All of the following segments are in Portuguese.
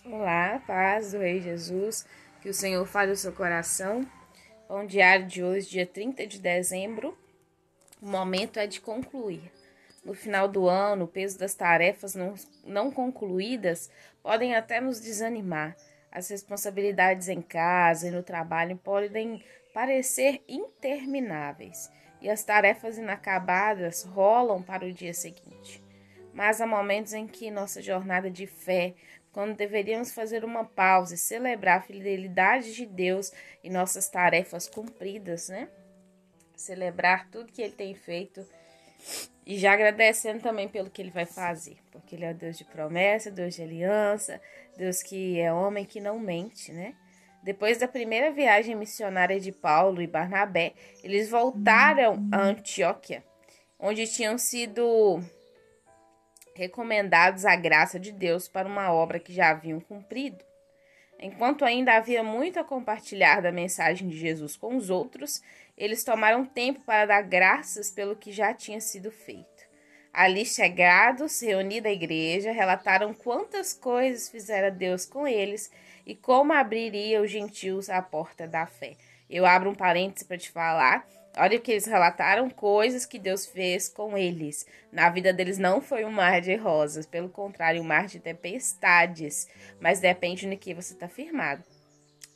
Olá, paz do Rei Jesus, que o Senhor fale o seu coração. Pão diário de hoje, dia 30 de dezembro, o momento é de concluir. No final do ano, o peso das tarefas não concluídas podem até nos desanimar. As responsabilidades em casa e no trabalho podem parecer intermináveis e as tarefas inacabadas rolam para o dia seguinte. Mas há momentos em que nossa jornada de fé, quando deveríamos fazer uma pausa e celebrar a fidelidade de Deus e nossas tarefas cumpridas, né? Celebrar tudo que Ele tem feito e já agradecendo também pelo que Ele vai fazer, porque Ele é o Deus de promessa, Deus de aliança, Deus que é homem que não mente, né? Depois da primeira viagem missionária de Paulo e Barnabé, eles voltaram a Antioquia, onde tinham sido recomendados à graça de Deus para uma obra que já haviam cumprido. Enquanto ainda havia muito a compartilhar da mensagem de Jesus com os outros, eles tomaram tempo para dar graças pelo que já tinha sido feito. Ali chegados, reunida a igreja, relataram quantas coisas fizera Deus com eles e como abriria os gentios à porta da fé. Eu abro um parêntese para te falar. Olha o que eles relataram, coisas que Deus fez com eles. Na vida deles não foi um mar de rosas, pelo contrário, um mar de tempestades. Mas depende no que você está firmado.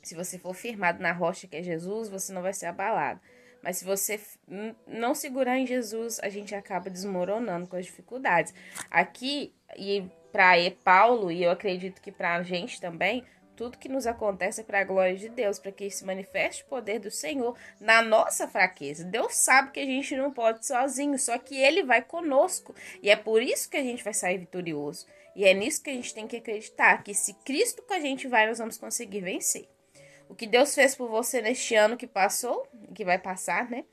Se você for firmado na rocha que é Jesus, você não vai ser abalado. Mas se você não segurar em Jesus, a gente acaba desmoronando com as dificuldades. Aqui, e para Paulo, e eu acredito que para a gente também, tudo que nos acontece é para a glória de Deus, para que se manifeste o poder do Senhor na nossa fraqueza. Deus sabe que a gente não pode sozinho, só que Ele vai conosco. E é por isso que a gente vai sair vitorioso. E é nisso que a gente tem que acreditar, que se Cristo com a gente vai, nós vamos conseguir vencer. O que Deus fez por você neste ano que passou, que vai passar, né?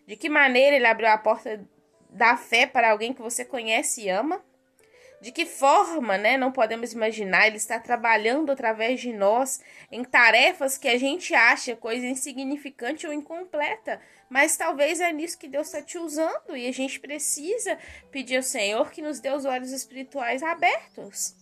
De que maneira Ele abriu a porta da fé para alguém que você conhece e ama? De que forma, né, não podemos imaginar, Ele está trabalhando através de nós em tarefas que a gente acha coisa insignificante ou incompleta, mas talvez é nisso que Deus está te usando e a gente precisa pedir ao Senhor que nos dê os olhos espirituais abertos.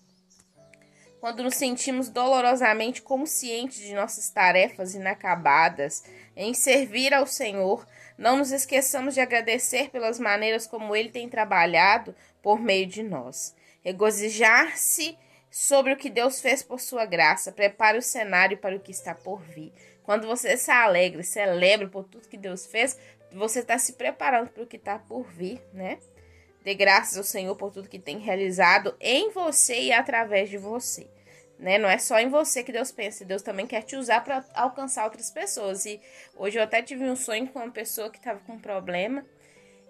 Quando nos sentimos dolorosamente conscientes de nossas tarefas inacabadas em servir ao Senhor, não nos esqueçamos de agradecer pelas maneiras como Ele tem trabalhado por meio de nós. Regozijar-se sobre o que Deus fez por sua graça, prepare o cenário para o que está por vir. Quando você se alegra, celebra por tudo que Deus fez, você está se preparando para o que está por vir, né? Dê graças ao Senhor por tudo que tem realizado em você e através de você. Né? Não é só em você que Deus pensa, Deus também quer te usar para alcançar outras pessoas. E hoje eu até tive um sonho com uma pessoa que estava com um problema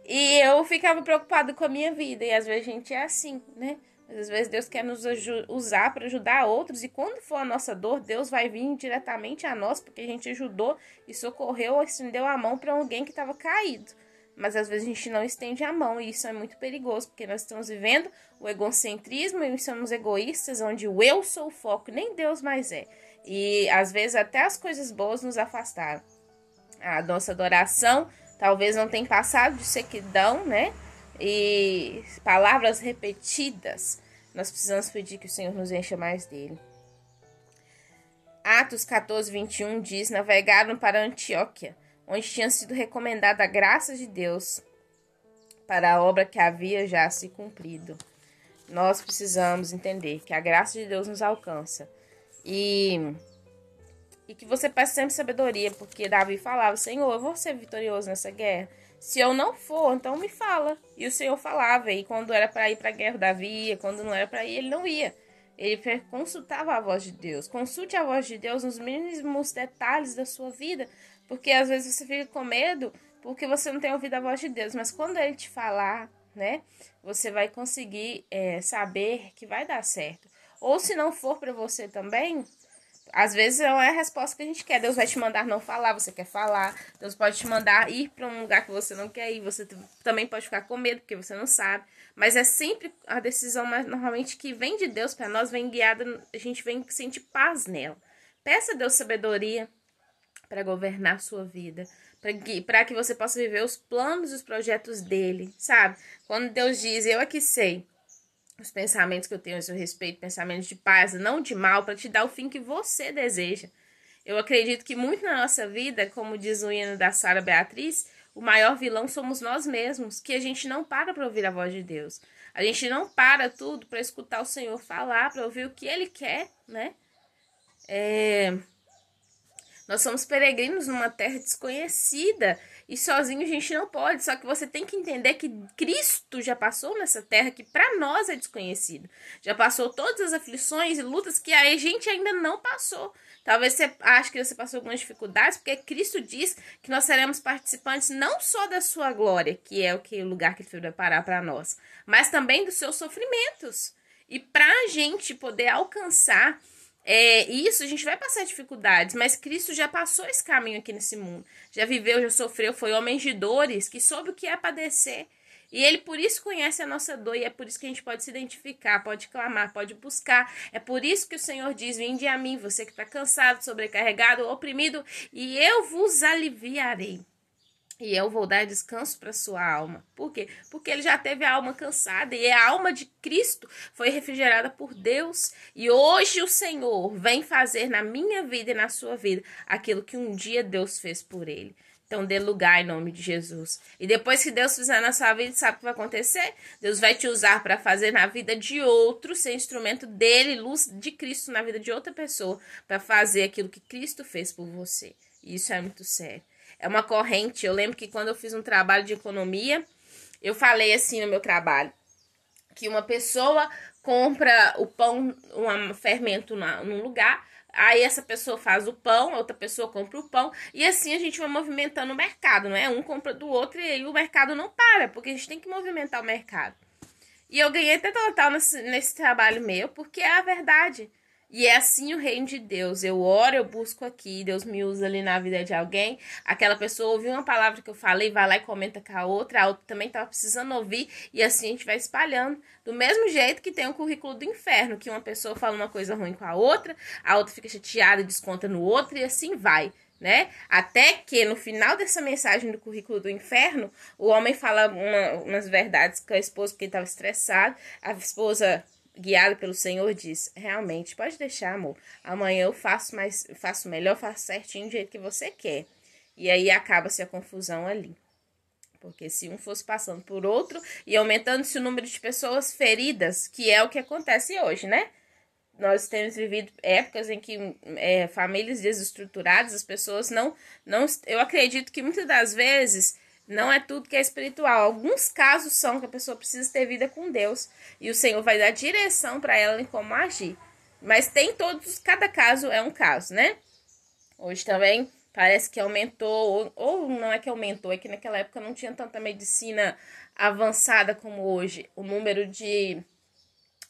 e eu ficava preocupada com a minha vida. E às vezes a gente é assim, né? Às vezes Deus quer nos usar para ajudar outros, e quando for a nossa dor, Deus vai vir diretamente a nós, porque a gente ajudou e socorreu, estendeu a mão para alguém que estava caído. Mas às vezes a gente não estende a mão, e isso é muito perigoso, porque nós estamos vivendo o egocentrismo e somos egoístas, onde o eu sou o foco, nem Deus mais é. E às vezes até as coisas boas nos afastaram. A nossa adoração talvez não tenha passado de sequidão, né? E palavras repetidas. Nós precisamos pedir que o Senhor nos encha mais dele. Atos 14, 21 diz: navegaram para Antioquia, onde tinha sido recomendada a graça de Deus para a obra que havia já se cumprido. Nós precisamos entender que a graça de Deus nos alcança. E que você peça sempre sabedoria, porque Davi falava: Senhor, eu vou ser vitorioso nessa guerra. Se eu não for, então me fala. E o Senhor falava, e quando era para ir para a guerra, Davi ia, quando não era para ir, ele não ia. Ele consultava a voz de Deus. Consulte a voz de Deus nos mínimos detalhes da sua vida, porque às vezes você fica com medo porque você não tem ouvido a voz de Deus. Mas quando ele te falar, né, você vai conseguir saber que vai dar certo. Ou se não for para você também, às vezes não é a resposta que a gente quer. Deus vai te mandar não falar, você quer falar. Deus pode te mandar ir para um lugar que você não quer ir. Você também pode ficar com medo, porque você não sabe. Mas é sempre a decisão, mas normalmente, que vem de Deus para nós, vem guiada, a gente vem sentir paz nela. Peça a Deus sabedoria para governar a sua vida, para que você possa viver os planos e os projetos dele, sabe? Quando Deus diz: eu aqui sei os pensamentos que eu tenho a seu respeito, pensamentos de paz, não de mal, para te dar o fim que você deseja. Eu acredito que muito na nossa vida, como diz o hino da Sara Beatriz, o maior vilão somos nós mesmos, que a gente não para ouvir a voz de Deus. A gente não para tudo para escutar o Senhor falar, para ouvir o que Ele quer, né? Nós somos peregrinos numa terra desconhecida e sozinho a gente não pode. Só que você tem que entender que Cristo já passou nessa terra que para nós é desconhecida. Já passou todas as aflições e lutas que a gente ainda não passou. Talvez você ache que você passou algumas dificuldades, porque Cristo diz que nós seremos participantes não só da sua glória, que é o lugar que Ele foi preparar para nós, mas também dos seus sofrimentos. E para a gente poder alcançar isso, a gente vai passar dificuldades, mas Cristo já passou esse caminho aqui nesse mundo. Já viveu, já sofreu, foi homem de dores, que soube o que é padecer. E Ele por isso conhece a nossa dor e é por isso que a gente pode se identificar, pode clamar, pode buscar. É por isso que o Senhor diz, vinde a mim, você que está cansado, sobrecarregado, oprimido, e eu vos aliviarei. E eu vou dar descanso para sua alma. Por quê? Porque ele já teve a alma cansada e a alma de Cristo foi refrigerada por Deus. E hoje o Senhor vem fazer na minha vida e na sua vida aquilo que um dia Deus fez por ele. Então dê lugar em nome de Jesus. E depois que Deus fizer na sua vida, sabe o que vai acontecer? Deus vai te usar para fazer na vida de outro, ser instrumento dele, luz de Cristo na vida de outra pessoa, para fazer aquilo que Cristo fez por você. E isso é muito sério. É uma corrente. Eu lembro que quando eu fiz um trabalho de economia, eu falei assim no meu trabalho, que uma pessoa compra o pão, um fermento num lugar, aí essa pessoa faz o pão, a outra pessoa compra o pão, e assim a gente vai movimentando o mercado, não é? Um compra do outro e aí o mercado não para, porque a gente tem que movimentar o mercado. E eu ganhei até total nesse trabalho meu, porque é a verdade. E é assim o reino de Deus. Eu oro, eu busco aqui, Deus me usa ali na vida de alguém. Aquela pessoa ouviu uma palavra que eu falei, vai lá e comenta com a outra também estava precisando ouvir, e assim a gente vai espalhando. Do mesmo jeito que tem o currículo do inferno, que uma pessoa fala uma coisa ruim com a outra fica chateada e desconta no outro, e assim vai, né? Até que no final dessa mensagem do currículo do inferno, o homem fala umas verdades com a esposa, porque ele estava estressado. A esposa, guiada pelo Senhor, diz, realmente, pode deixar, amor, amanhã eu faço melhor, faço certinho do jeito que você quer. E aí acaba-se a confusão ali. Porque se um fosse passando por outro e aumentando-se o número de pessoas feridas, que é o que acontece hoje, né? Nós temos vivido épocas em que famílias desestruturadas, as pessoas não... Eu acredito que muitas das vezes não é tudo que é espiritual. Alguns casos são que a pessoa precisa ter vida com Deus. E o Senhor vai dar direção para ela em como agir. Mas tem todos, cada caso é um caso, né? Hoje também parece que aumentou, ou não é que aumentou, é que naquela época não tinha tanta medicina avançada como hoje. O número de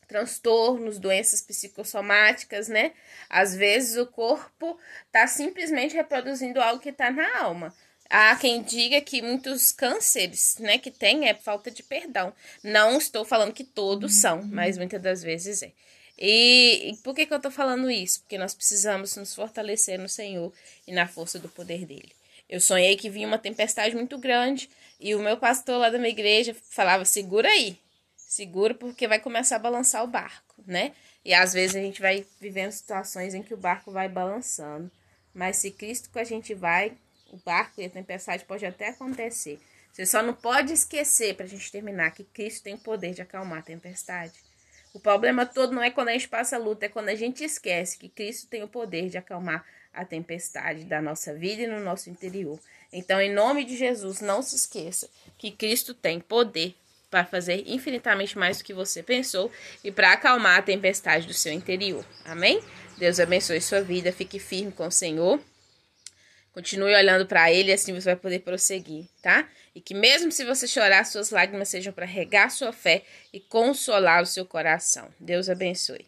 transtornos, doenças psicossomáticas, né? Às vezes o corpo tá simplesmente reproduzindo algo que tá na alma. Há quem diga que muitos cânceres, né, que tem é falta de perdão. Não estou falando que todos são, mas muitas das vezes é. E por que eu tô falando isso? Porque nós precisamos nos fortalecer no Senhor e na força do poder dele. Eu sonhei que vinha uma tempestade muito grande e o meu pastor lá da minha igreja falava, segura aí. Segura porque vai começar a balançar o barco, né? E às vezes a gente vai vivendo situações em que o barco vai balançando. Mas se Cristo com a gente vai, o barco e a tempestade pode até acontecer. Você só não pode esquecer, pra gente terminar, que Cristo tem o poder de acalmar a tempestade. O problema todo não é quando a gente passa a luta, é quando a gente esquece que Cristo tem o poder de acalmar a tempestade da nossa vida e no nosso interior. Então, em nome de Jesus, não se esqueça que Cristo tem poder para fazer infinitamente mais do que você pensou e para acalmar a tempestade do seu interior. Amém? Deus abençoe sua vida, fique firme com o Senhor. Continue olhando para Ele, assim você vai poder prosseguir, tá? E que mesmo se você chorar, suas lágrimas sejam para regar sua fé e consolar o seu coração. Deus abençoe.